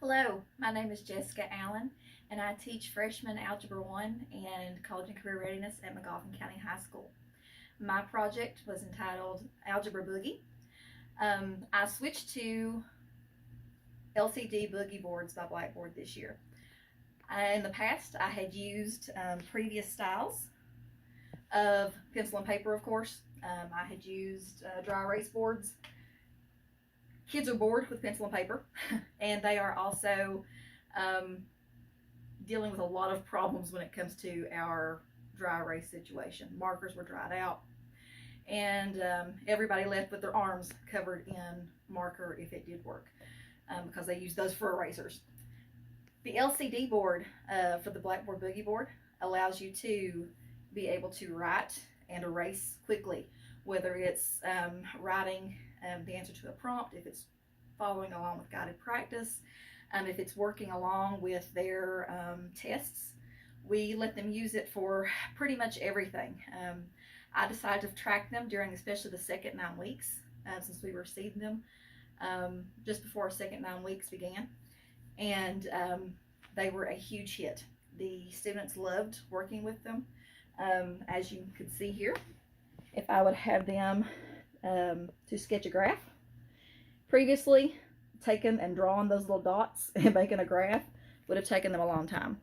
Hello, my name is Jessica Allen, and I teach freshman Algebra 1 and College and Career Readiness at McGoffin County High School. My project was entitled Algebra Boogie. I switched to LCD Boogie boards by Blackboard this year. In the past, I had used previous styles of pencil and paper, of course. I had used dry erase boards. Kids are bored with pencil and paper, and they are also dealing with a lot of problems when it comes to our dry erase situation. Markers were dried out, and everybody left with their arms covered in marker if it did work, because they use those for erasers. The LCD board for the Blackboard Boogie board allows you to be able to write and erase quickly, whether it's writing the answer to a prompt, if it's following along with guided practice, if it's working along with their tests. We let them use it for pretty much everything. I decided to track them during especially the second 9 weeks, since we received them just before our second 9 weeks began, and they were a huge hit. The students loved working with them. As you can see here, if I would have them to sketch a graph. Previously, taking and drawing those little dots and making a graph would have taken them a long time.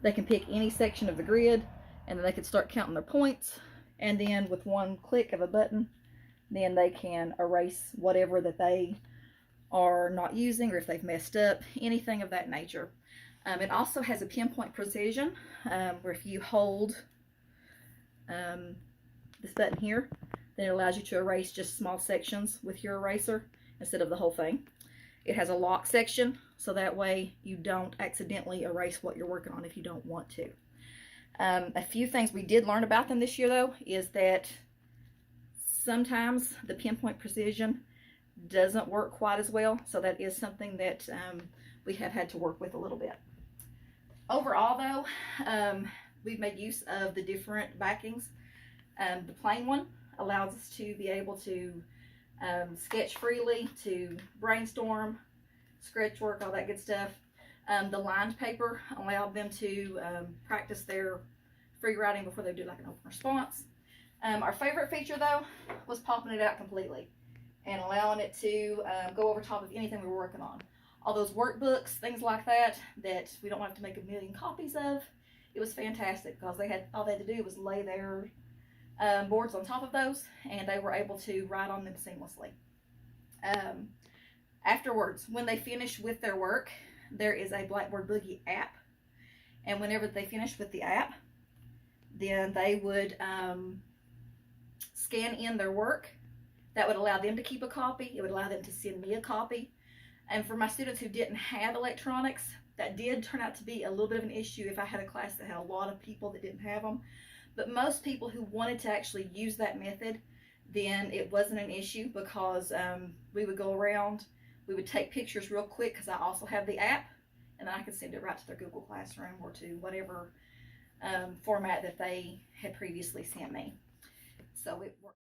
They can pick any section of the grid, and then they can start counting their points, and then with one click of a button, then they can erase whatever that they are not using, or if they've messed up, anything of that nature. It also has a pinpoint precision, where if you hold this button here, then it allows you to erase just small sections with your eraser instead of the whole thing. It has a lock section, so that way you don't accidentally erase what you're working on if you don't want to. A few things we did learn about them this year, though, is that sometimes the pinpoint precision doesn't work quite as well, so that is something that we have had to work with a little bit. Overall, though, we've made use of the different backings. The plain one allows us to be able to sketch freely, to brainstorm, scratch work, all that good stuff. The lined paper allowed them to practice their free writing before they do like an open response. Our favorite feature, though, was popping it out completely and allowing it to go over top of anything we were working on. All those workbooks, things like that, that we don't have to make a million copies of. It was fantastic because all they had to do was lay their boards on top of those, and they were able to write on them seamlessly. Afterwards, when they finish with their work, there is a Blackboard Boogie app, and whenever they finish with the app, then they would scan in their work. That would allow them to keep a copy. It would allow them to send me a copy. And for my students who didn't have electronics, that did turn out to be a little bit of an issue if I had a class that had a lot of people that didn't have them. But most people who wanted to actually use that method, then it wasn't an issue, because we would go around, we would take pictures real quick, because I also have the app, and then I could send it right to their Google Classroom or to whatever format that they had previously sent me. So it worked.